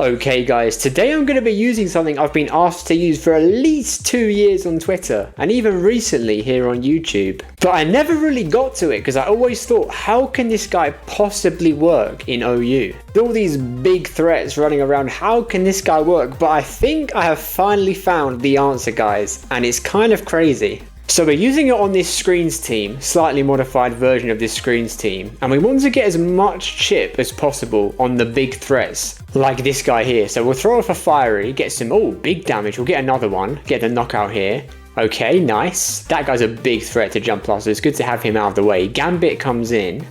Okay guys, today I'm going to be using something I've been asked to use for at least 2 years on Twitter, and even recently here on YouTube. But I never really got to it because I always thought, how can this guy possibly work in OU? All these big threats running around, how can this guy work? But I think I have finally found the answer guys, and it's kind of crazy. So we're using it on this screens team, slightly modified version of this screens team, and we want to get as much chip as possible on the big threats, like this guy here. So we'll throw off a fiery, get some, big damage, we'll get another one, get the knockout here. Okay, nice. That guy's a big threat to Jumpluff, so it's good to have him out of the way. Gambit comes in.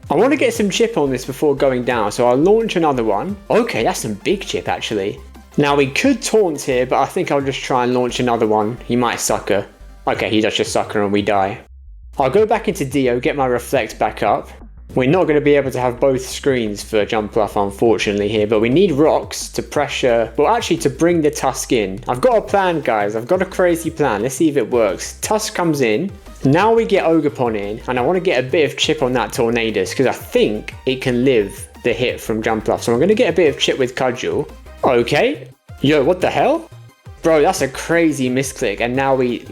I want to get some chip on this before going down, so I'll launch another one. Okay, that's some big chip actually. Now we could taunt here, but I think I'll just try and launch another one. He might sucker. Okay, he does just sucker and we die. I'll go back into Dio, get my reflect back up. We're not going to be able to have both screens for Jumpluff unfortunately here, but we need rocks to pressure, well actually to bring the Tusk in. I've got a plan guys, I've got a crazy plan, let's see if it works. Tusk comes in, now we get Ogapon in, and I want to get a bit of chip on that Tornadus because I think it can live the hit from Jumpluff. So I'm going to get a bit of chip with Cudgel. Okay, yo, what the hell? Bro, that's a crazy misclick, and now we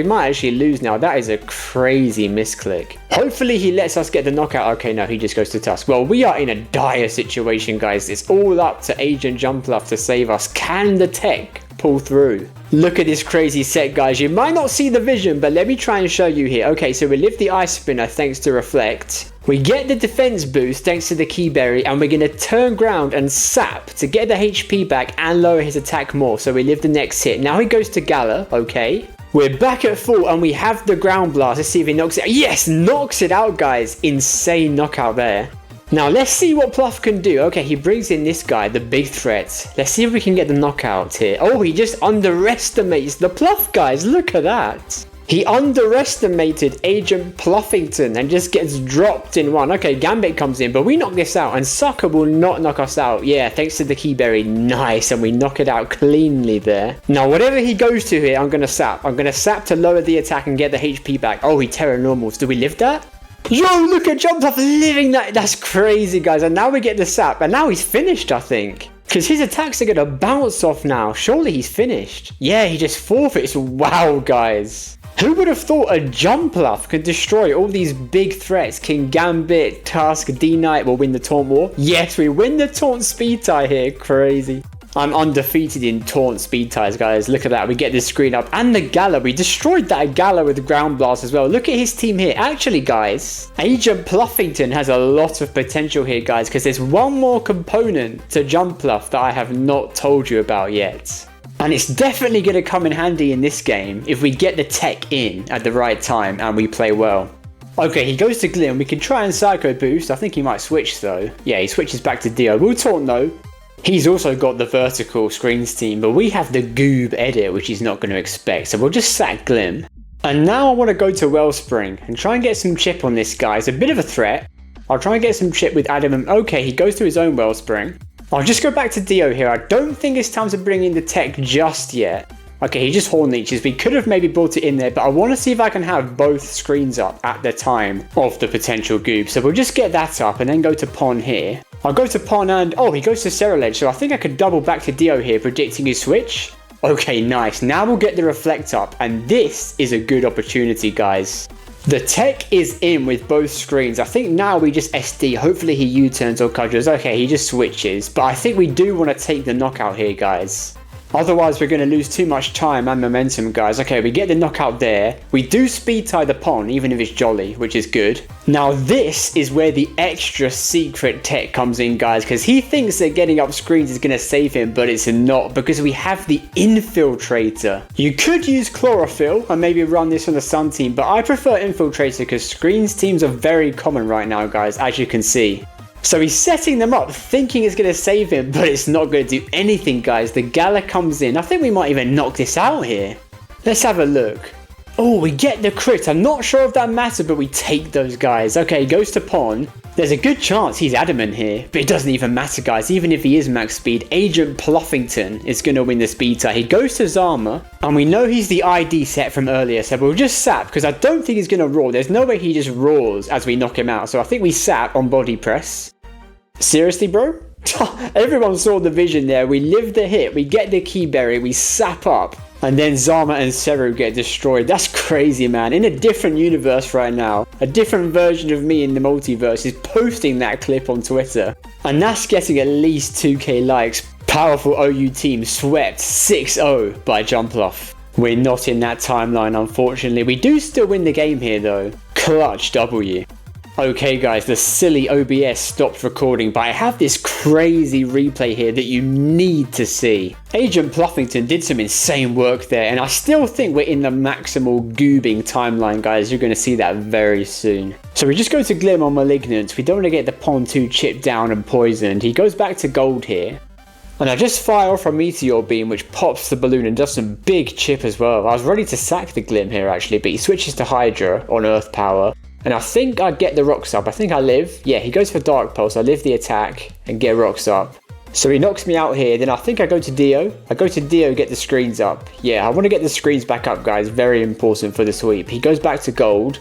might actually lose now. That is a crazy misclick. Hopefully he lets us get the knockout. Okay, no, he just goes to Tusk. Well, we are in a dire situation, guys. It's all up to Agent Jumpluff to save us. Can the tech pull through? Look at this crazy set, guys. You might not see the vision, but let me try and show you here. Okay, so we live the Ice Spinner thanks to Reflect. We get the defense boost thanks to the Keyberry, and we're going to turn ground and sap to get the HP back and lower his attack more, so we live the next hit. Now he goes to Gala, okay. We're back at full and we have the ground blast. Let's see if he knocks it out. Yes, knocks it out, guys. Insane knockout there. Now let's see what Pluff can do. Okay, he brings in this guy, the big threat. Let's see if we can get the knockout here. Oh, he just underestimates the Pluff, guys. Look at that. He underestimated Agent Pluffington and just gets dropped in one. Okay, Gambit comes in, but we knock this out, and Sucker will not knock us out. Yeah, thanks to the Keyberry. Nice, and we knock it out cleanly there. Now, whatever he goes to here, I'm going to sap. I'm going to sap to lower the attack and get the HP back. Oh, he Terra Normals. Do we live that? Yo, look at Jumpluff living that. That's crazy, guys. And now we get the sap, and now he's finished, I think. Because his attacks are going to bounce off now. Surely he's finished. Yeah, he just forfeits. Wow, guys. Who would have thought a Jumpluff could destroy all these big threats? King Gambit, Tusk, D-Knight will win the Taunt War. Yes, we win the Taunt Speed Tie here. Crazy. I'm undefeated in Taunt Speed Ties, guys. Look at that. We get this screen up. And the Gala. We destroyed that Gala with the Ground Blast as well. Look at his team here. Actually, guys, Agent Pluffington has a lot of potential here, guys, because there's one more component to Jumpluff that I have not told you about yet. And it's definitely going to come in handy in this game if we get the tech in at the right time and we play well. Okay, he goes to Glim. We can try and Psycho Boost. I think he might switch though. Yeah, he switches back to Dio. We'll taunt though. He's also got the vertical screens team, but we have the Goob edit, which he's not going to expect. So we'll just sack Glim. And now I want to go to Wellspring and try and get some chip on this guy. It's a bit of a threat. I'll try and get some chip with Adam. Okay, he goes to his own Wellspring. I'll just go back to Dio here. I don't think it's time to bring in the tech just yet. Okay, he just Horn Leeches. We could have maybe brought it in there, but I want to see if I can have both screens up at the time of the potential Goob. So we'll just get that up and then go to Pon here. I'll go to Pon and, he goes to Ceruledge. So I think I could double back to Dio here, predicting his switch. Okay, nice. Now we'll get the Reflect up, and this is a good opportunity, guys. The tech is in with both screens. I think now we just SD. Hopefully he U-turns or cudgels. Okay, he just switches. But I think we do want to take the knockout here, guys. Otherwise, we're going to lose too much time and momentum, guys. Okay, we get the knockout there. We do speed tie the Pon, even if it's Jolly, which is good. Now, this is where the extra secret tech comes in, guys, because he thinks that getting up screens is going to save him, but it's not, because we have the Infiltrator. You could use Chlorophyll and maybe run this on the Sun team, but I prefer Infiltrator because screens teams are very common right now, guys, as you can see. So he's setting them up, thinking it's going to save him, but it's not going to do anything, guys. The Gala comes in. I think we might even knock this out here. Let's have a look. Oh, we get the crit. I'm not sure if that matters, but we take those guys. Okay, he goes to Pon. There's a good chance he's adamant here, but it doesn't even matter, guys. Even if he is max speed, Agent Pluffington is going to win the speed tie. He goes to Zama, and we know he's the ID set from earlier, so we'll just sap, because I don't think he's going to roar. There's no way he just roars as we knock him out, so I think we sap on body press. Seriously, bro? Everyone saw the vision there. We live the hit, we get the key berry, we sap up, and then Zama and Seru get destroyed. That's crazy, man. In a different universe right now, a different version of me in the multiverse is posting that clip on Twitter. And that's getting at least 2k likes. Powerful OU team swept 6-0 by Jumpluff. We're not in that timeline, unfortunately. We do still win the game here, though. Clutch W. Okay guys, the silly OBS stopped recording, but I have this crazy replay here that you need to see. Agent Pluffington did some insane work there, and I still think we're in the maximal goobing timeline, guys. You're going to see that very soon. So we just go to Glim on Malignant. We don't want to get the Pond 2 chipped down and poisoned. He goes back to gold here. And I just fire off a Meteor Beam which pops the balloon and does some big chip as well. I was ready to sack the Glim here actually, but he switches to Hydra on Earth Power. And I think I get the rocks up. I think I live. Yeah, he goes for Dark Pulse. I live the attack and get rocks up. So he knocks me out here. Then I think I go to Dio. I go to Dio, get the screens up. Yeah, I want to get the screens back up, guys. Very important for the sweep. He goes back to gold.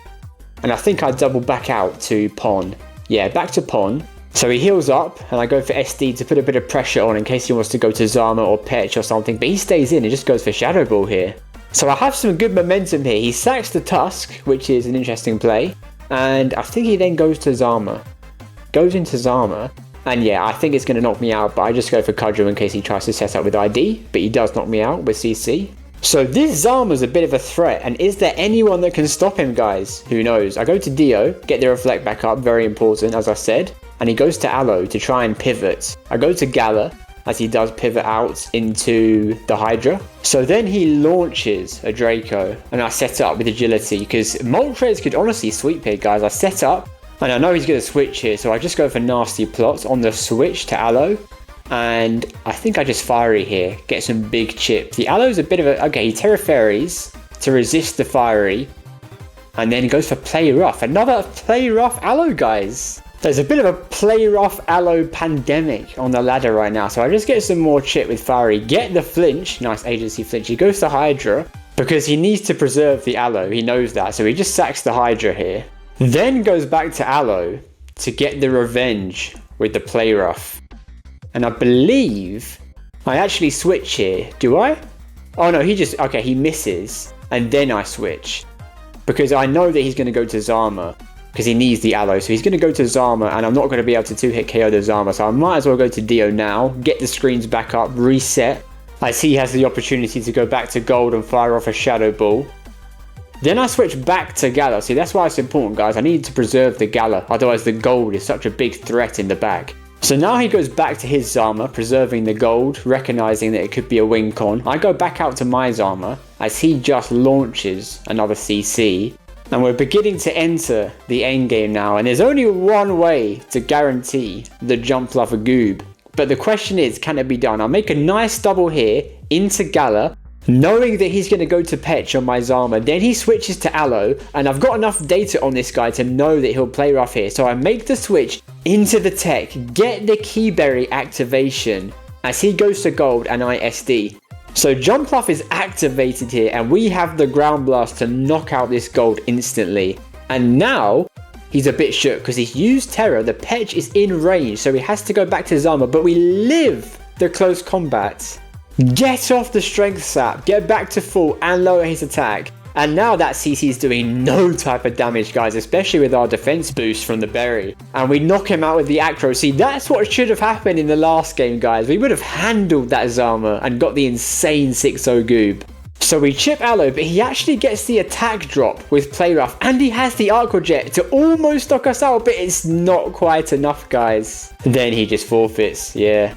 And I think I double back out to Pon. Yeah, back to Pon. So he heals up, and I go for SD to put a bit of pressure on in case he wants to go to Zama or Petch or something. But he stays in and just goes for Shadow Ball here. So I have some good momentum here. He sacks the Tusk, which is an interesting play. And I think he then goes to Zama. Goes into Zama. And yeah, I think it's going to knock me out, but I just go for Cudgel in case he tries to set up with ID. But he does knock me out with CC. So this Zama's a bit of a threat. And is there anyone that can stop him, guys? Who knows? I go to Dio, get the Reflect back up. Very important, as I said. And he goes to Aloe to try and pivot. I go to Gala, as he does pivot out into the Hydra. So then he launches a Draco, and I set up with agility, because Moltres could honestly sweep here, guys. I set up, and I know he's going to switch here, so I just go for Nasty Plots on the switch to Aloe. And I think I just Fiery here, get some big chip. The Aloe's a bit of a... Okay, he Terra Fairies to resist the Fiery, and then he goes for Play Rough. Another Play Rough Aloe, guys. There's a bit of a Play Rough Aloe pandemic on the ladder right now. So I just get some more chip with Fiery. Get the flinch. Nice agency flinch. He goes to Hydra because he needs to preserve the Aloe. He knows that. So he just sacks the Hydra here. Then goes back to Aloe to get the revenge with the Play Rough. And I believe I actually switch here. Do I? Oh no, he just... Okay, he misses. And then I switch. Because I know that he's going to go to Zama. Because he needs the Aloe. So he's going to go to Zama, and I'm not going to be able to 2-hit KO the Zama. So I might as well go to Dio now, get the screens back up, reset. As he has the opportunity to go back to gold and fire off a Shadow Ball. Then I switch back to Gala. See, that's why it's important, guys. I need to preserve the Gala. Otherwise, the gold is such a big threat in the back. So now he goes back to his Zama, preserving the gold, recognizing that it could be a win con. I go back out to my Zama, as he just launches another CC. And we're beginning to enter the endgame now, and there's only one way to guarantee the Jumpluff Goob. But the question is, can it be done? I'll make a nice double here into Gala, knowing that he's going to go to Petch on my Zama. Then he switches to Aloe, and I've got enough data on this guy to know that he'll play rough here. So I make the switch into the tech, get the Keyberry activation as he goes to gold and I SD. So Jumpluff is activated here, and we have the Ground Blast to knock out this gold instantly. And now he's a bit shook because he's used Terror. The Petch is in range, so he has to go back to Zama, but we live the close combat. Get off the strength sap, get back to full and lower his attack. And now that CC is doing no type of damage, guys, especially with our defense boost from the berry. And we knock him out with the acro. See, that's what should have happened in the last game, guys. We would have handled that Zama and got the insane 6-0 goob. So we chip Aloe, but he actually gets the attack drop with Play Rough. And he has the Arco Jet to almost knock us out, but it's not quite enough, guys. Then he just forfeits, yeah.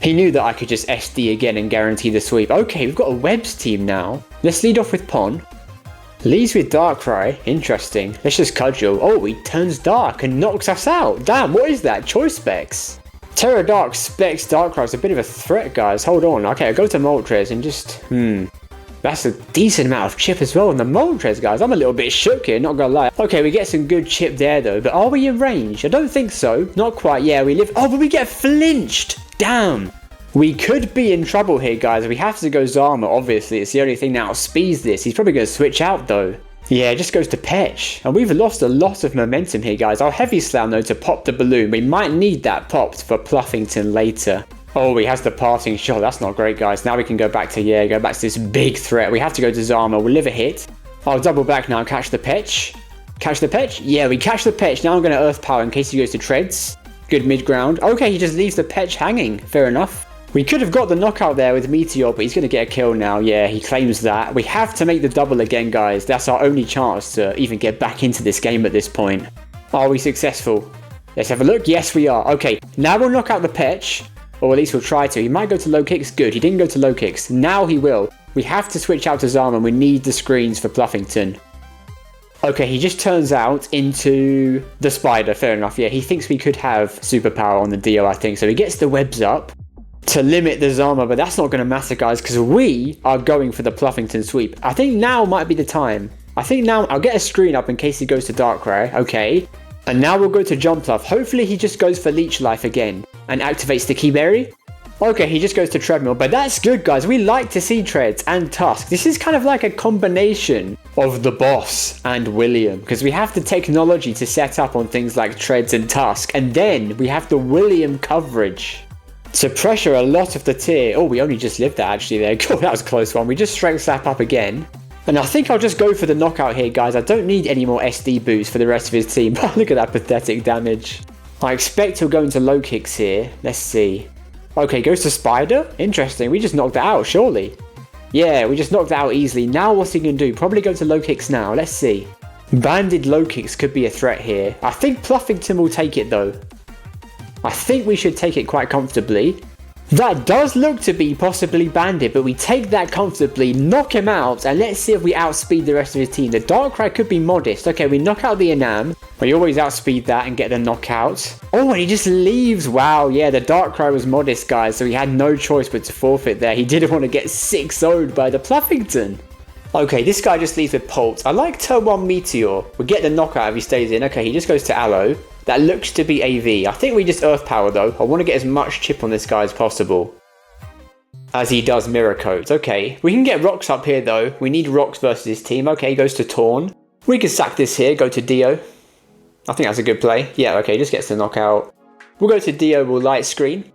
He knew that I could just SD again and guarantee the sweep. Okay, we've got a Webs team now. Let's lead off with Pon. Leads with Darkrai. Interesting. Let's just Cudgel. Oh, he turns dark and knocks us out. Damn, what is that? Choice Specs. Terra Dark Specs Darkrai is a bit of a threat, guys. Hold on. Okay, I'll go to Moltres and just... That's a decent amount of chip as well on the Moltres, guys. I'm a little bit shook here, not gonna lie. Okay, we get some good chip there, though. But are we in range? I don't think so. Not quite. Yeah, we live... Oh, but we get flinched. Damn. We could be in trouble here, guys. We have to go Zama, obviously. It's the only thing that outspeeds this. He's probably going to switch out, though. Yeah, it just goes to Petch. And we've lost a lot of momentum here, guys. Our Heavy Slam, though, to pop the balloon. We might need that popped for Pluffington later. Oh, he has the parting shot. That's not great, guys. Now we can go back to this big threat. We have to go to Zama. We'll live a hit. I'll double back now. Catch the Petch. Catch the Petch? Yeah, we catch the Petch. Now I'm going to Earth Power in case he goes to Treads. Good mid-ground. Okay, he just leaves the Petch hanging. Fair enough. We could have got the knockout there with Meteor, but he's going to get a kill now. Yeah, he claims that. We have to make the double again, guys. That's our only chance to even get back into this game at this point. Are we successful? Let's have a look. Yes, we are. Okay, now we'll knock out the Petch. Or at least we'll try to. He might go to low kicks. Good, he didn't go to low kicks. Now he will. We have to switch out to Zama. We need the screens for Pluffington. Okay, he just turns out into the spider. Fair enough. Yeah, he thinks we could have superpower on the Dio, I think. So he gets the webs up to limit the Zama, but that's not going to matter, guys, because we are going for the Pluffington sweep. I think now might be the time. I think now I'll get a screen up in case he goes to Darkrai. Okay. And now we'll go to Jumpluff. Hopefully he just goes for Leech Life again and activates the Key Berry. Okay, he just goes to Treadmill, but that's good, guys. We like to see Treads and Tusk. This is kind of like a combination of the boss and William, because we have the technology to set up on things like Treads and Tusk, and then we have the William coverage to pressure a lot of the tier. Oh, we only just lived that actually there. God, that was a close one. We just Strength Slap up again. And I think I'll just go for the knockout here, guys. I don't need any more SD boosts for the rest of his team. Look at that pathetic damage. I expect he'll go into low kicks here. Let's see. Okay, goes to Spider. Interesting. We just knocked that out, surely. Yeah, we just knocked that out easily. Now what's he going to do? Probably go to low kicks now. Let's see. Banded low kicks could be a threat here. I think Pluffington will take it, though. I think we should take it quite comfortably. That does look to be possibly banded, but we take that comfortably, knock him out, and let's see if we outspeed the rest of his team. The Darkrai could be modest. Okay, we knock out the Enam. We always outspeed that and get the knockout. Oh, and he just leaves. Wow, yeah, the Darkrai was modest, guys, so he had no choice but to forfeit there. He didn't want to get 6-0'd by the Pluffington. Okay, this guy just leaves with Pulse. I like Turn 1 Meteor. We'll get the knockout if he stays in. Okay, he just goes to Aloe. That looks to be AV. I think we just Earth Power though. I want to get as much chip on this guy as possible. As he does Mirror Coats. Okay, we can get rocks up here though. We need rocks versus his team. Okay, he goes to Torn. We can sack this here, go to Dio. I think that's a good play. Yeah, okay, just gets the knockout. We'll go to Dio, we'll Light Screen.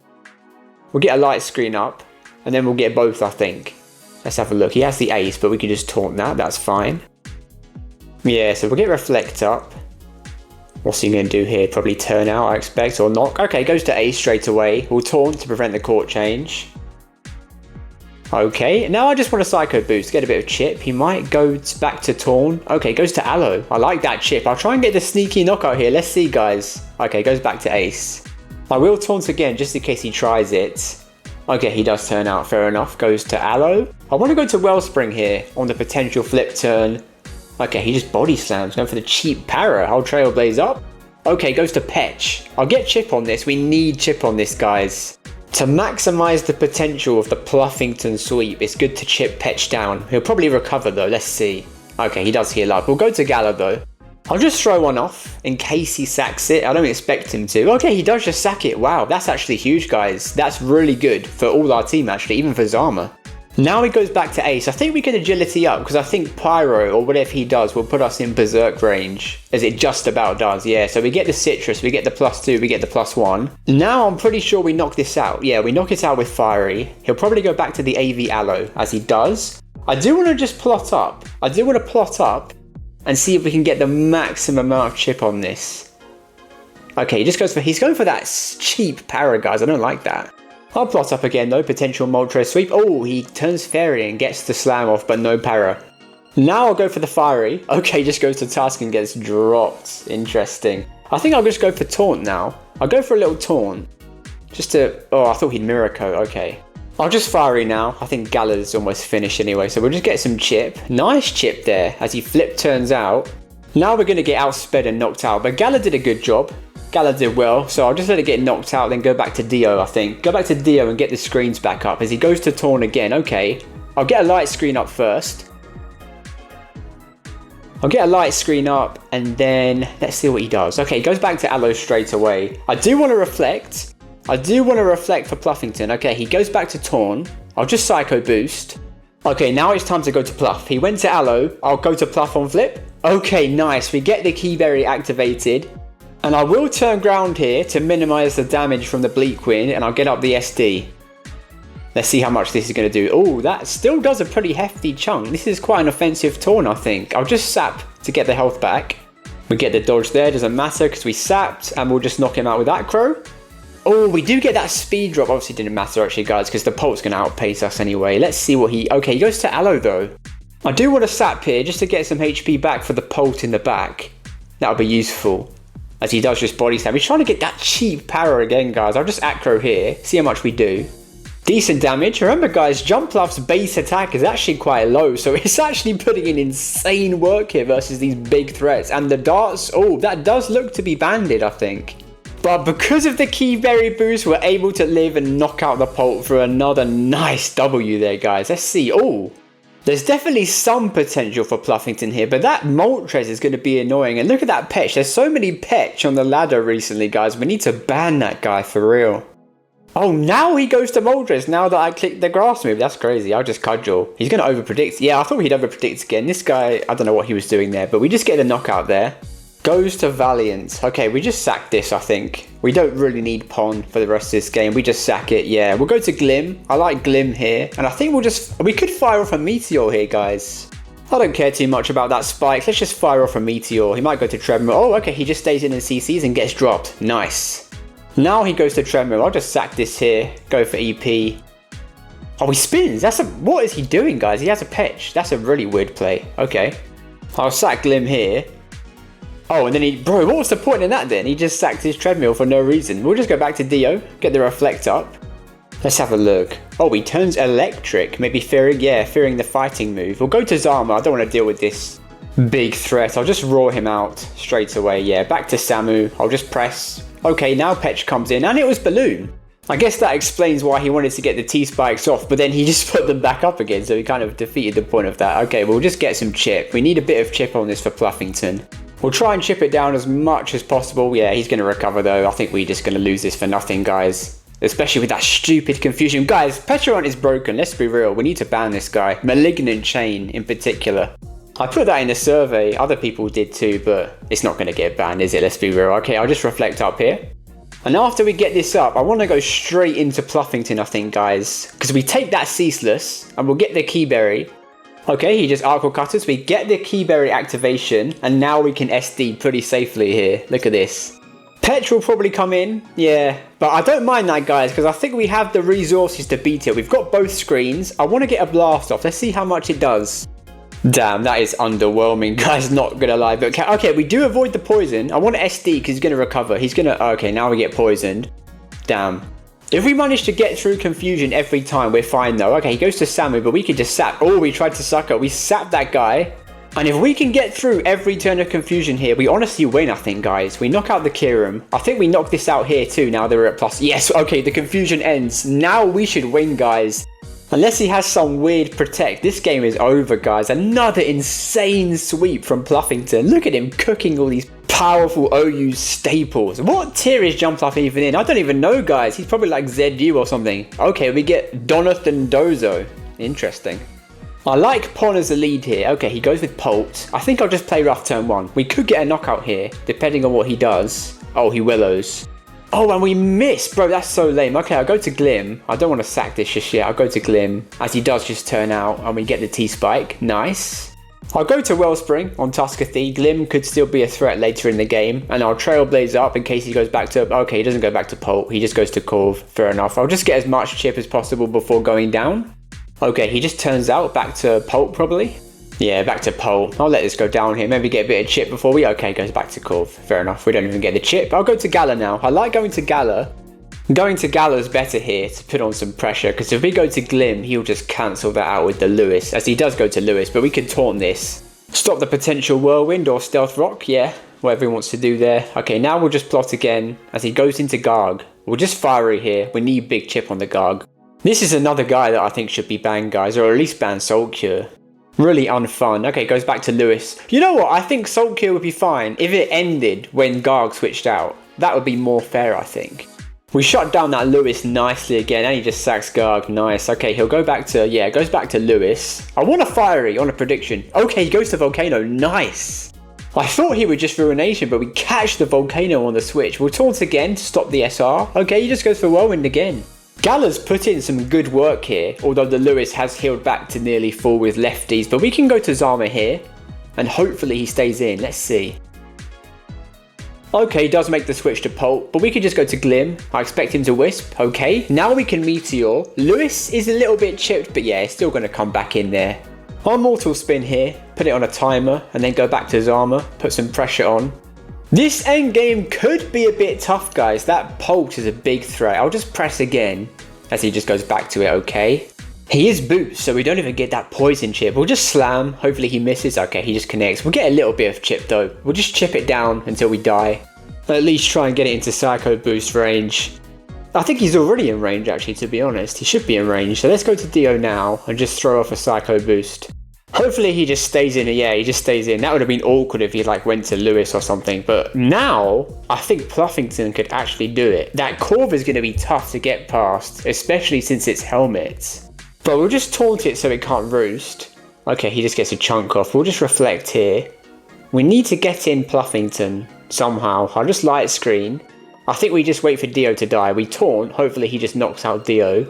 We'll get a Light Screen up. And then we'll get both, I think. Let's have a look. He has the Ace, but we can just taunt that. That's fine. Yeah, so we'll get Reflect up. What's he going to do here? Probably turn out, I expect, or knock. Okay, goes to Ace straight away. We'll taunt to prevent the court change. Okay, now I just want a Psycho Boost, get a bit of chip. He might go back to Torn. Okay, goes to Aloe. I like that chip. I'll try and get the sneaky knockout here. Let's see, guys. Okay, goes back to Ace. I will taunt again, just in case he tries it. Okay, he does turn out, fair enough. Goes to Aloe. I want to go to Wellspring here on the potential flip turn. Okay, he just body slams, going for the cheap para. I'll Trailblaze up. Okay, goes to Petch. I'll get chip on this. We need chip on this, guys. To maximize the potential of the Pluffington sweep, it's good to chip Petch down. He'll probably recover though, let's see. Okay, he does heal up. We'll go to Gala though. I'll just throw one off in case he sacks it. I don't expect him to. Okay, he does just sack it. Wow, that's actually huge, guys. That's really good for all our team, actually, even for Zama. Now he goes back to Ace. I think we can agility up because I think Pyro or whatever he does will put us in Berserk range, as it just about does. Yeah, so we get the Citrus, we get the +2, we get the +1. Now I'm pretty sure we knock this out. Yeah, we knock it out with Fiery. He'll probably go back to the AV Aloe as he does. I do want to just plot up. I do want to plot up and see if we can get the maximum amount of chip on this. Okay, he just goes for, he's going for that cheap para, guys. I don't like that. I'll plot up again though, potential Moltres sweep. Oh, he turns Fairy and gets the slam off, but no para. Now I'll go for the Fiery. Okay, just goes to Tusk and gets dropped. Interesting. I think I'll just go for Taunt now. I'll go for a little Taunt. Just to, oh, I thought he'd Mirror Coat. Okay. I'll just Fiery now. I think Gala's almost finished anyway, so we'll just get some chip. Nice chip there, as he flip turns out. Now we're going to get outsped and knocked out, but Gala did a good job. Gala did well, so I'll just let it get knocked out, then go back to Dio, I think. Go back to Dio and get the screens back up as he goes to Torn again. Okay, I'll get a light screen up first. I'll get a light screen up, and then let's see what he does. Okay, he goes back to Aloe straight away. I do want to reflect. I do want to reflect for Pluffington. Okay, he goes back to Torn. I'll just Psycho Boost. Okay, now it's time to go to Pluff. He went to Aloe. I'll go to Pluff on flip. Okay, nice. We get the Keyberry activated. And I will turn ground here to minimize the damage from the Bleak Wind, and I'll get up the SD. Let's see how much this is going to do. Oh, that still does a pretty hefty chunk. This is quite an offensive taunt, I think. I'll just sap to get the health back. We get the dodge there, doesn't matter because we sapped, and we'll just knock him out with that crow. Oh, we do get that speed drop. Obviously didn't matter actually, guys, because the Pult's going to outpace us anyway. Let's see what he... Okay, he goes to Aloe though. I do want to sap here just to get some HP back for the Pult in the back. That'll be useful. As he does just body slam. He's trying to get that cheap power again, guys. I'll just acro here, see how much we do. Decent damage. Remember, guys, Jumpluff's base attack is actually quite low, so it's actually putting in insane work here versus these big threats. And the darts, oh, that does look to be banded, I think. But because of the Keyberry boost, we're able to live and knock out the Pult for another nice W there, guys. Let's see. Oh, there's definitely some potential for Pluffington here, but that Moltres is going to be annoying. And look at that Petch. There's so many Petch on the ladder recently, guys. We need to ban that guy for real. Oh, now he goes to Moltres now that I clicked the grass move. That's crazy. I'll just cudgel. He's going to overpredict. Yeah, I thought he'd overpredict again. This guy, I don't know what he was doing there, but we just get the knockout there. Goes to Valiant. Okay, we just sack this, I think. We don't really need Pon for the rest of this game. We just sack it, yeah. We'll go to Glim. I like Glim here. And I think we could fire off a Meteor here, guys. I don't care too much about that spike. Let's just fire off a Meteor. He might go to Treadmill. Oh, okay, he just stays in and CCs and gets dropped. Nice. Now he goes to Treadmill. I'll just sack this here. Go for EP. Oh, he spins. What is he doing, guys? He has a Petch. That's a really weird play. Okay. I'll sack Glim here. Oh, and then bro, what was the point in that then? He just sacked his Treadmill for no reason. We'll just go back to Dio, get the Reflect up. Let's have a look. Oh, he turns electric. Maybe fearing the fighting move. We'll go to Zama. I don't want to deal with this big threat. I'll just roar him out straight away. Yeah, back to Samu. I'll just press. Okay, now Petch comes in, and it was Balloon. I guess that explains why he wanted to get the T-spikes off, but then he just put them back up again, so he kind of defeated the point of that. Okay, we'll just get some chip. We need a bit of chip on this for Pluffington. We'll try and chip it down as much as possible. Yeah, he's going to recover though. I think we're just going to lose this for nothing, guys. Especially with that stupid confusion. Guys, Petron is broken. Let's be real. We need to ban this guy. Malignant Chain in particular. I put that in the survey. Other people did too, but it's not going to get banned, is it? Let's be real. Okay, I'll just reflect up here. And after we get this up, I want to go straight into Pluffington, I think, guys. Because we take that Ceaseless and we'll get the Keyberry. Okay, he just Arcle Cutters. We get the Keyberry activation, and now we can SD pretty safely here. Look at this. Petch will probably come in, yeah. But I don't mind that, guys, because I think we have the resources to beat it. We've got both screens. I want to get a blast off. Let's see how much it does. Damn, that is underwhelming, guys. Not going to lie. But okay, we do avoid the poison. I want to SD because he's going to recover. He's going to... Okay, now we get poisoned. Damn. If we manage to get through confusion every time, we're fine though. Okay, he goes to Samu, but we could just sap. Oh, we tried to sucker. We sapped that guy. And if we can get through every turn of confusion here, we honestly win, I think, guys. We knock out the Kirim. I think we knock this out here too, now that we're at plus. Yes, okay, the confusion ends. Now we should win, guys. Unless he has some weird protect. This game is over, guys. Another insane sweep from Pluffington. Look at him cooking all these powerful OU staples. What tier is Jumpluff even in? I don't even know, guys. He's probably like ZU or something. Okay, we get Donothan Dozo. Interesting. I like Pon as the lead here. Okay, he goes with Pult. I think I'll just play rough turn one. We could get a knockout here, depending on what he does. Oh, he willows. Oh, and we miss. Bro, that's so lame. Okay, I'll go to Glim. I don't want to sack this just yet. I'll go to Glim, as he does just turn out, and we get the T-Spike. Nice. I'll go to Wellspring on Tuscathy. Glim could still be a threat later in the game, and I'll Trailblaze up in case he goes back to... Okay, he doesn't go back to Pult. He just goes to Corv. Fair enough. I'll just get as much chip as possible before going down. Okay, he just turns out back to Pult, probably. Yeah, back to Pult. I'll let this go down here. Maybe get a bit of chip before we... Okay, goes back to Corv. Fair enough. We don't even get the chip. I'll go to Gala now. I like going to Gala. Going to Gala's better here to put on some pressure, because if we go to Glim, he'll just cancel that out with the Lewis, as he does go to Lewis, but we can taunt this. Stop the potential Whirlwind or Stealth Rock, yeah, whatever he wants to do there. Okay, now we'll just plot again as he goes into Garg. We'll just Fiery here. We need big chip on the Garg. This is another guy that I think should be banned, guys, or at least ban Salt Cure. Really unfun. Okay, goes back to Lewis. You know what? I think Salt Cure would be fine if it ended when Garg switched out. That would be more fair, I think. We shut down that Lewis nicely again, and he just sacks Garg. Nice. Okay, he'll go back to, yeah, goes back to Lewis. I want a Fiery on a prediction. Okay, he goes to Volcano. Nice. I thought he would just Ruination, but we catch the Volcano on the switch. We'll taunt again to stop the SR. Okay, he just goes for Whirlwind again. Gala's put in some good work here, although the Lewis has healed back to nearly full with lefties. But we can go to Zama here, and hopefully he stays in. Let's see. Okay, he does make the switch to Pulp, but we could just go to Glim. I expect him to Wisp. Okay, now we can Meteor. Lewis is a little bit chipped, but yeah, it's still going to come back in there. Our Mortal Spin here, put it on a timer, and then go back to Zama, put some pressure on. This endgame could be a bit tough, guys. That Pulse is a big threat. I'll just press again as he just goes back to it, okay? He is boost, so we don't even get that poison chip. We'll just slam. Hopefully he misses. Okay, he just connects. We'll get a little bit of chip though. We'll just chip it down until we die. At least try and get it into Psycho Boost range. I think he's already in range actually, to be honest. He should be in range. So let's go to Dio now and just throw off a Psycho Boost. Hopefully he just stays in. Yeah, he just stays in. That would have been awkward if he like went to Lewis or something. But now I think Pluffington could actually do it. That Corv is going to be tough to get past, especially since it's helmets. But we'll just taunt it so it can't roost. Okay, he just gets a chunk off. We'll just reflect here. We need to get in Pluffington somehow. I'll just light screen. I think we just wait for Dio to die. We taunt. Hopefully he just knocks out Dio.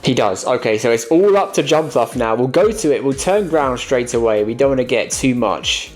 He does. Okay, so it's all up to Jumpluff now. We'll go to it. We'll turn ground straight away. We don't want to get too much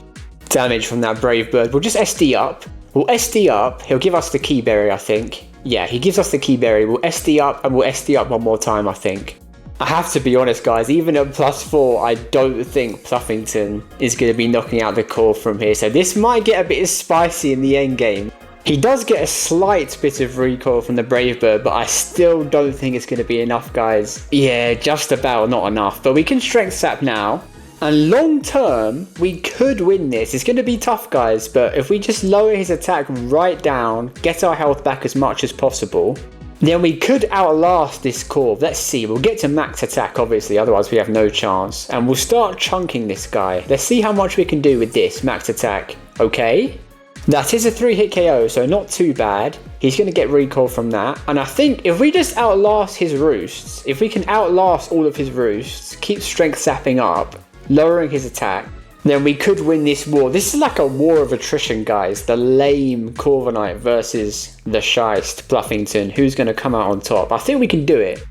damage from that Brave Bird. We'll just SD up. We'll SD up. He'll give us the Keyberry, I think. Yeah, he gives us the Keyberry. We'll SD up and we'll SD up one more time, I think. I have to be honest, guys. Even at +4, I don't think Pluffington is going to be knocking out the core from here. So this might get a bit spicy in the end game. He does get a slight bit of recoil from the Brave Bird, but I still don't think it's going to be enough, guys. Yeah, just about not enough. But we can Strength Sap now. And long term, we could win this. It's going to be tough, guys. But if we just lower his attack right down, get our health back as much as possible, then we could outlast this Corv. Let's see. We'll get to max attack, obviously. Otherwise, we have no chance. And we'll start chunking this guy. Let's see how much we can do with this max attack. Okay. That is a 3-hit KO, so not too bad. He's going to get recoil from that. And I think if we just outlast his roosts, if we can outlast all of his roosts, keep strength sapping up, lowering his attack, then we could win this war. This is like a war of attrition, guys. The lame Corviknight versus the Scheist Pluffington. Who's going to come out on top? I think we can do it.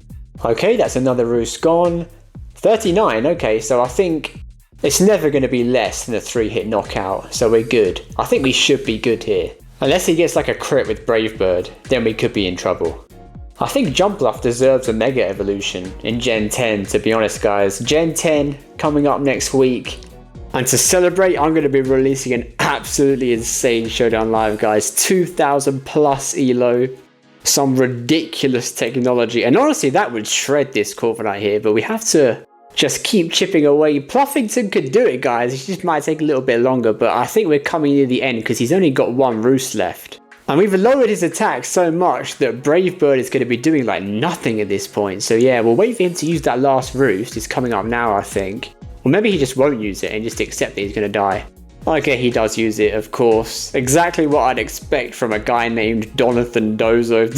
Okay, that's another roost gone. 39, okay, so I think it's never going to be less than a 3-hit knockout, so we're good. I think we should be good here. Unless he gets like a crit with Brave Bird, then we could be in trouble. I think Jumpluff deserves a Mega Evolution in Gen 10, to be honest, guys. Gen 10 coming up next week. And to celebrate, I'm going to be releasing an absolutely insane Showdown Live, guys. 2,000 plus ELO. Some ridiculous technology. And honestly, that would shred this Corviknight here, but we have to just keep chipping away. Pluffington could do it, guys. It just might take a little bit longer, but I think we're coming near the end because he's only got one roost left. And we've lowered his attack so much that Brave Bird is going to be doing like nothing at this point. So yeah, we'll wait for him to use that last roost. It's coming up now, I think. Or maybe he just won't use it and just accept that he's going to die. Okay, he does use it, of course. Exactly what I'd expect from a guy named Donothan Dozo.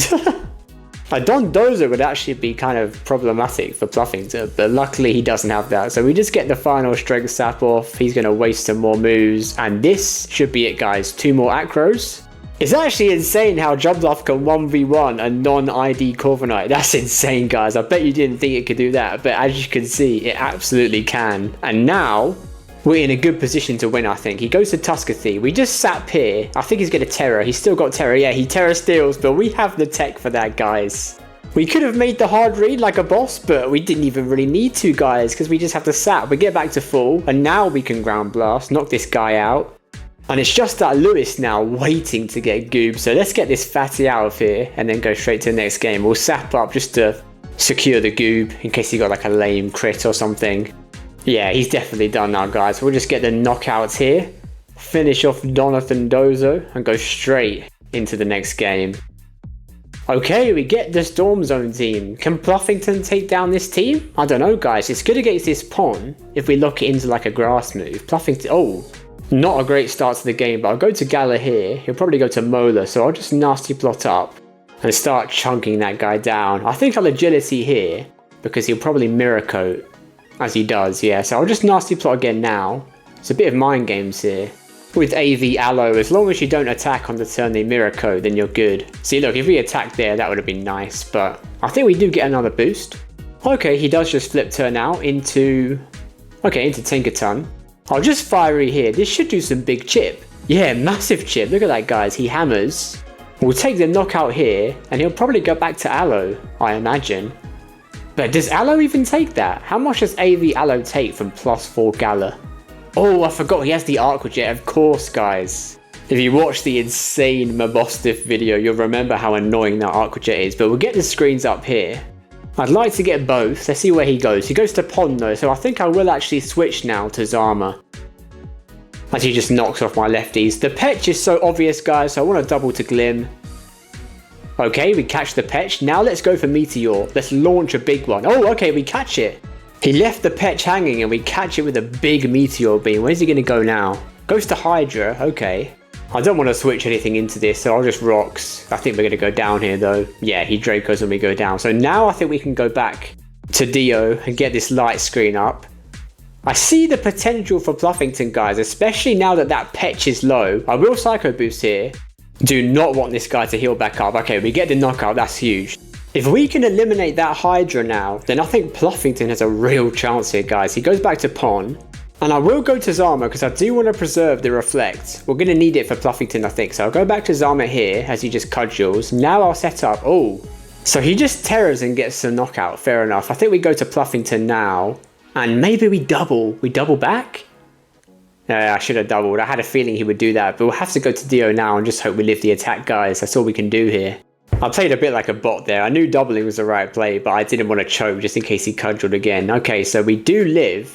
A Don Dozo would actually be kind of problematic for Pluffington, but luckily he doesn't have that. So we just get the final strength sap off. He's going to waste some more moves. And this should be it, guys. 2 more acros. It's actually insane how Jumpluff can 1v1 a non-ID Corviknight. That's insane, guys. I bet you didn't think it could do that. But as you can see, it absolutely can. And now we're in a good position to win, I think. He goes to Tuscathy. We just sap here. I think he's going to Terror. He's still got Terror. Yeah, he Terror steals, but we have the tech for that, guys. We could have made the hard read like a boss, but we didn't even really need to, guys, because we just have to sap. We get back to full, and now we can Ground Blast, knock this guy out. And it's just that Lewis now waiting to get Goob. So let's get this fatty out of here and then go straight to the next game. We'll sap up just to secure the Goob in case he got like a lame crit or something. Yeah, he's definitely done now, guys. We'll just get the knockouts here, finish off Donothan Dozo, and go straight into the next game. Okay, we get the Storm Zone team. Can Pluffington take down this team? I don't know, guys. It's good against this Pon if we lock it into like a grass move. Pluffington, oh, not a great start to the game, but I'll go to Gala here. He'll probably go to Mola, so I'll just nasty plot up. and start chunking that guy down. I think I'll agility here because he'll probably mirror coat as he does, yeah. So I'll just nasty plot again now. It's a bit of mind games here. With AV Aloe, as long as you don't attack on the turn they mirror coat, then you're good. See, look, if we attacked there, that would have been nice, but I think we do get another boost. Okay, he does just flip turn out into Tinkerton. I'll just fiery here. This should do some big chip. Yeah, massive chip. Look at that, guys. He hammers. We'll take the knockout here, and he'll probably go back to Aloe, I imagine. But does Aloe even take that? How much does AV Aloe take from +4 Gala? Oh, I forgot he has the Aqua Jet, of course, guys. If you watch the insane Mabosstiff video, you'll remember how annoying that Aqua Jet is, but we'll get the screens up here. I'd like to get both. Let's see where he goes. He goes to Pond though, so I think I will actually switch now to Zama, as he just knocks off my lefties. The Petch is so obvious, guys, so I want to double to Glim. Okay, we catch the Petch. Now let's go for Meteor. Let's launch a big one. Oh, okay, we catch it. He left the Petch hanging and we catch it with a big Meteor beam. Where's he going to go now? Goes to Hydra. Okay. I don't want to switch anything into this, so I'll just Rocks. I think we're going to go down here, though. Yeah, he Dracos when we go down. So now I think we can go back to Dio and get this light screen up. I see the potential for Pluffington, guys, especially now that that Petch is low. I will Psycho Boost here. Do not want this guy to heal back up. Okay, we get the knockout. That's huge. If we can eliminate that Hydra now, then I think Pluffington has a real chance here, guys. He goes back to Pon. And I will go to Zama because I do want to preserve the Reflect. We're going to need it for Pluffington, I think. So I'll go back to Zama here as he just cudgels. Now I'll set up. Oh, so he just terrors and gets the knockout. Fair enough. I think we go to Pluffington now. And maybe we double. We double back? Yeah, I should have doubled. I had a feeling he would do that. But we'll have to go to Dio now and just hope we live the attack, guys. That's all we can do here. I played a bit like a bot there. I knew doubling was the right play, but I didn't want to choke just in case he cudgeled again. Okay, so we do live,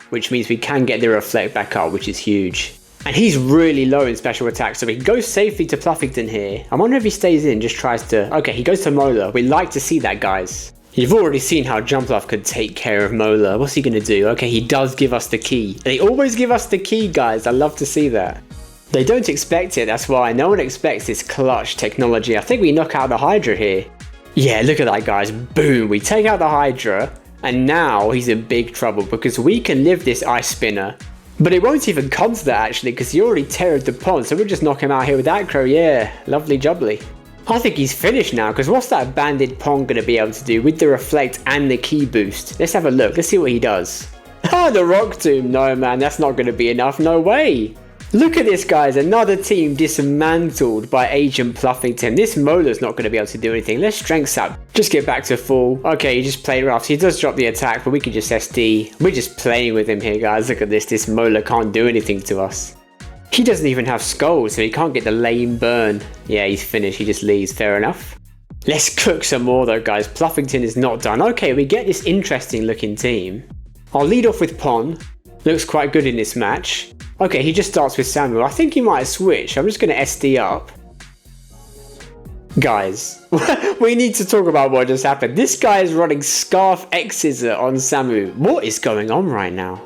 which means we can get the Reflect back up, which is huge. And he's really low in special attack, so he goes safely to Pluffington here. I wonder if he stays in, just tries to... Okay, he goes to Mola. We like to see that, guys. You've already seen how Jumpluff could take care of Mola. What's he going to do? Okay, he does give us the key. They always give us the key, guys. I love to see that. They don't expect it, that's why. No one expects this clutch technology. I think we knock out the Hydra here. Yeah, look at that, guys. Boom, we take out the Hydra. And now he's in big trouble because we can live this Ice Spinner. But it won't even come to that, actually, because he already terrored the pond. So we'll just knock him out here with Acro. Yeah, lovely jubbly. I think he's finished now, because what's that banded Pong going to be able to do with the Reflect and the Key Boost? Let's have a look. Let's see what he does. Ah, the Rock Tomb. No, man, that's not going to be enough. No way. Look at this, guys. Another team dismantled by Agent Pluffington. This Mola's not going to be able to do anything. Let's Strength Sap. Just get back to full. Okay, he just played rough. He does drop the attack, but we can just SD. We're just playing with him here, guys. Look at this. This Mola can't do anything to us. He doesn't even have skulls, so he can't get the lame burn. Yeah, he's finished. He just leaves. Fair enough. Let's cook some more, though, guys. Pluffington is not done. Okay, we get this interesting looking team. I'll lead off with Pon. Looks quite good in this match. Okay, he just starts with Samuel. I think he might switch. I'm just going to SD up. Guys, we need to talk about what just happened. This guy is running Scarf X-Scissor on Samu. What is going on right now?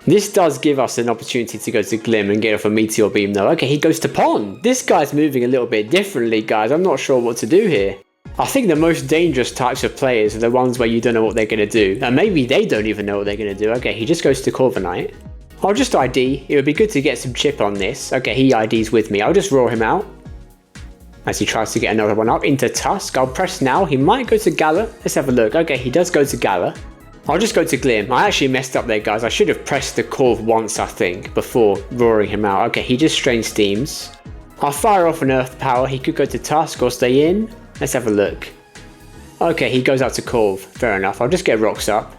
This does give us an opportunity to go to Glim and get off a Meteor Beam, though. Okay, he goes to Pond. This guy's moving a little bit differently, guys. I'm not sure what to do here. I think the most dangerous types of players are the ones where you don't know what they're going to do. And maybe they don't even know what they're going to do. Okay, he just goes to Corviknight. I'll just ID. It would be good to get some chip on this. Okay, he IDs with me. I'll just roar him out as he tries to get another one up into Tusk. I'll press now. He might go to Gala. Let's have a look. Okay, he does go to Gala. I'll just go to Glim. I actually messed up there, guys. I should have pressed the Corv once, I think, before roaring him out. Okay, he just Strain Steams. I'll fire off an Earth Power. He could go to Tusk or stay in. Let's have a look. Okay, he goes out to Corv. Fair enough. I'll just get Rocks up.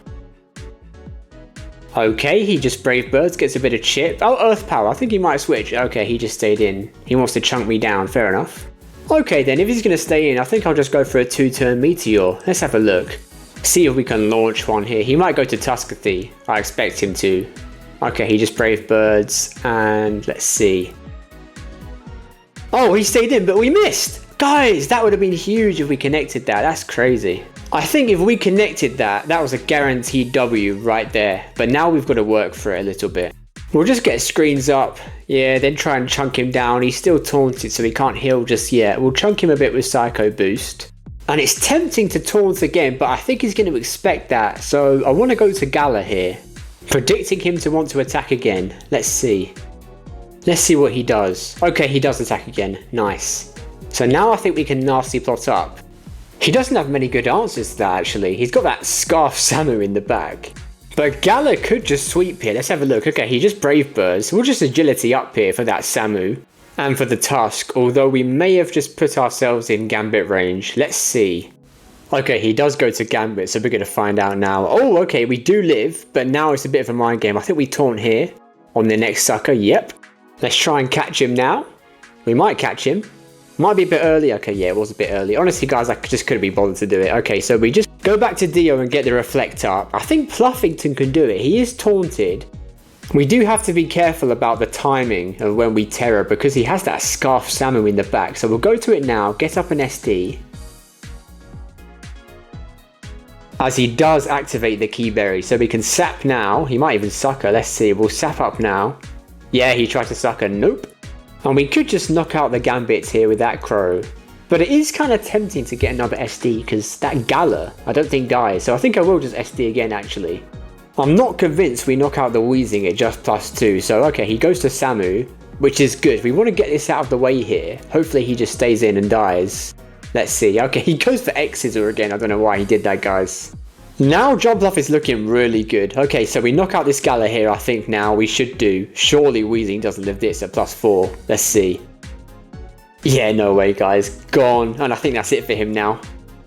Okay, he just Brave Birds, gets a bit of chip. Oh, Earth Power. I think he might switch. Okay, he just stayed in. He wants to chunk me down. Fair enough. Okay, then, if he's going to stay in, I think I'll just go for a 2-turn Meteor. Let's have a look. See if we can launch one here. He might go to Tuskathy. I expect him to. Okay, he just Brave Birds. And let's see. Oh, he stayed in, but we missed. Guys, that would have been huge if we connected that. That's crazy. I think if we connected that, that was a guaranteed W right there. But now we've got to work for it a little bit. We'll just get screens up. Yeah, then try and chunk him down. He's still taunted, so he can't heal just yet. We'll chunk him a bit with Psycho Boost. And it's tempting to taunt again, but I think he's going to expect that. So I want to go to Gala here. Predicting him to want to attack again. Let's see. Let's see what he does. Okay, he does attack again. Nice. So now I think we can nasty plot up. He doesn't have many good answers to that, actually. He's got that Scarf Samu in the back. But Gala could just sweep here. Let's have a look. Okay, he just Brave Birds. We'll just agility up here for that Samu. And for the Tusk, although we may have just put ourselves in Gambit range. Let's see. Okay, he does go to Gambit, so we're going to find out now. Oh, okay, we do live, but now it's a bit of a mind game. I think we taunt here on the next sucker. Yep. Let's try and catch him now. We might catch him. Might be a bit early. Okay, yeah, it was a bit early. Honestly, guys, I just couldn't be bothered to do it. Okay, so we just go back to Dio and get the Reflect up. I think Pluffington can do it. He is taunted. We do have to be careful about the timing of when we Terror because he has that Scarf Samu in the back. So we'll go to it now, get up an SD. As he does activate the Keyberry, so we can Sap now. He might even Sucker. Let's see, we'll Sap up now. Yeah, he tried to Sucker. Nope. And we could just knock out the Gambits here with that Crow. But it is kind of tempting to get another SD because that Gala, I don't think dies. So I think I will just SD again actually. I'm not convinced we knock out the Wheezing at just +2. So okay, he goes to Samu, which is good. We want to get this out of the way here. Hopefully he just stays in and dies. Let's see. Okay, he goes for X-Scissor again. I don't know why he did that, guys. Now Jumpluff is looking really good. Okay, so we knock out this Gala here, I think now we should do. Surely Wheezing doesn't live this at +4. Let's see. Yeah, no way, guys. Gone. And I think that's it for him now.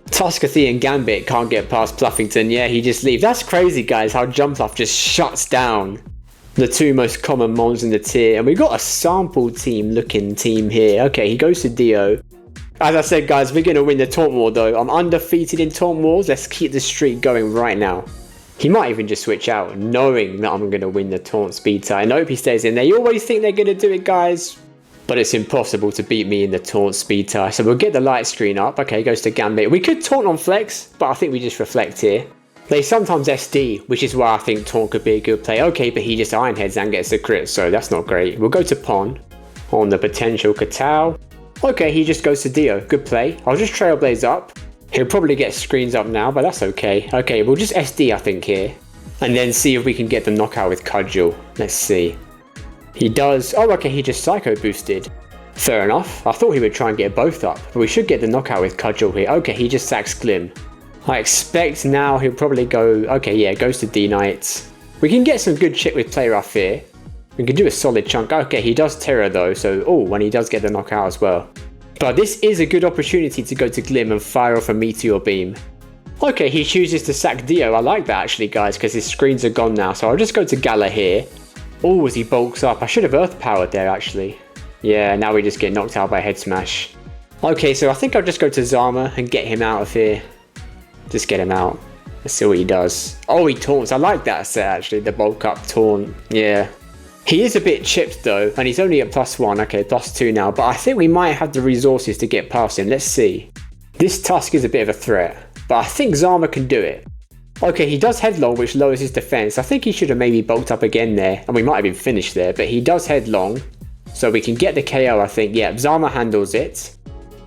Tuskathy and Gambit can't get past Pluffington. Yeah, he just leaves. That's crazy, guys, how Jumpluff just shuts down the two most common mons in the tier. And we've got a sample team looking team here. Okay, he goes to Dio. As I said, guys, we're going to win the Taunt War, though. I'm undefeated in Taunt Wars. Let's keep the streak going right now. He might even just switch out, knowing that I'm going to win the Taunt Speed tie. And I hope he stays in there. You always think they're going to do it, guys. But it's impossible to beat me in the Taunt Speed tie. So we'll get the light screen up. Okay, goes to Gambit. We could Taunt on Flex, but I think we just Reflect here. They sometimes SD, which is why I think Taunt could be a good play. Okay, but he just Iron Heads and gets a crit, so that's not great. We'll go to Pon on the potential Katao. Okay, he just goes to Dio. Good play. I'll just Trailblaze up. He'll probably get screens up now, but that's okay. Okay, we'll just SD, I think, here. And then see if we can get the knockout with Cudgel. Let's see. He does. Oh, okay, he just Psycho Boosted. Fair enough. I thought he would try and get both up, but we should get the knockout with Cudgel here. Okay, he just sacks Glim. I expect now he'll probably go... Okay, yeah, goes to D-Knight. We can get some good shit with Play Rough here. We can do a solid chunk. Okay, he does Terror though, so when he does get the knockout as well. But this is a good opportunity to go to Glim and fire off a Meteor Beam. Okay, he chooses to sack Dio. I like that actually, guys, because his screens are gone now. So I'll just go to Gala here. Oh, as he bulks up. I should have Earth Powered there actually. Yeah, now we just get knocked out by Head Smash. Okay, so I think I'll just go to Zama and get him out of here. Just get him out. Let's see what he does. Oh, he taunts. I like that set actually, the bulk up taunt. Yeah. He is a bit chipped though, and he's only at +1, okay, +2 now, but I think we might have the resources to get past him. Let's see. This Tusk is a bit of a threat, but I think Zama can do it. Okay, he does Headlong, which lowers his defense. I think he should have maybe bulked up again there, and we might have been finished there, but he does Headlong, so we can get the KO, I think. Yeah, Zama handles it.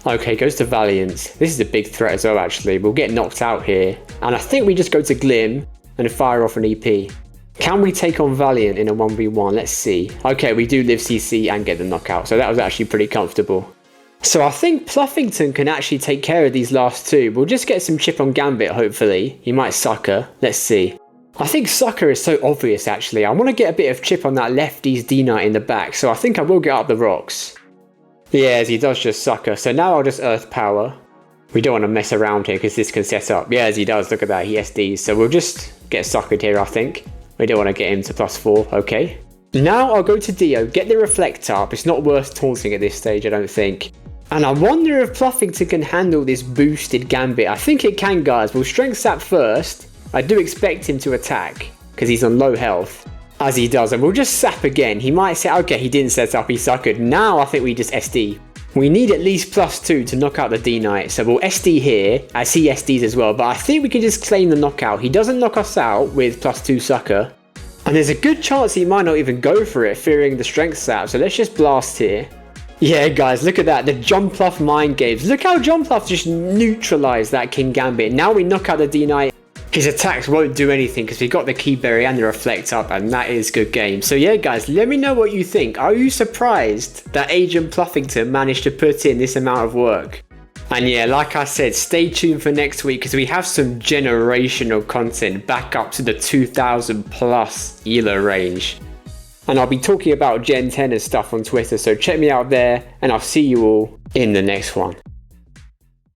Okay, goes to Valiant. This is a big threat as well, actually. We'll get knocked out here, and I think we just go to Glim and fire off an EP. Can we take on Valiant in a 1v1? Let's see. Okay, we do live CC and get the knockout, so that was actually pretty comfortable. So I think Pluffington can actually take care of these last two. We'll just get some chip on Gambit, hopefully. He might Sucker. Let's see. I think Sucker is so obvious, actually. I want to get a bit of chip on that lefty's D-Knight in the back, so I think I will get up the rocks. Yeah, as he does just Sucker. So now I'll just Earth Power. We don't want to mess around here because this can set up. Yeah, as he does. Look at that. He SDs. So we'll just get Suckered here, I think. We don't want to get him to +4, okay. Now I'll go to Dio, get the Reflect up. It's not worth taunting at this stage, I don't think. And I wonder if Pluffington can handle this boosted Gambit. I think it can, guys. We'll Strength Sap first. I do expect him to attack, because he's on low health, as he does. And we'll just Sap again. He might say, okay, he didn't set up, he suckered. Now I think we just SD. We need at least +2 to knock out the D-Knight, so we'll SD here, as he SDs as well, but I think we can just claim the knockout. He doesn't knock us out with +2 Sucker, And there's a good chance he might not even go for it, fearing the strength sap. So let's just blast here. Yeah, guys, look at that. The Jumpluff mind games. Look how Jumpluff just neutralized that King Gambit. Now we knock out the D-Knight. His attacks won't do anything because we got the Key Berry and the Reflect up, and that is good game. So yeah, guys, let me know what you think. Are you surprised that Agent Pluffington managed to put in this amount of work? And yeah, like I said, stay tuned for next week because we have some generational content back up to the 2000 plus ELO range. And I'll be talking about Gen 10 and stuff on Twitter, so check me out there, and I'll see you all in the next one.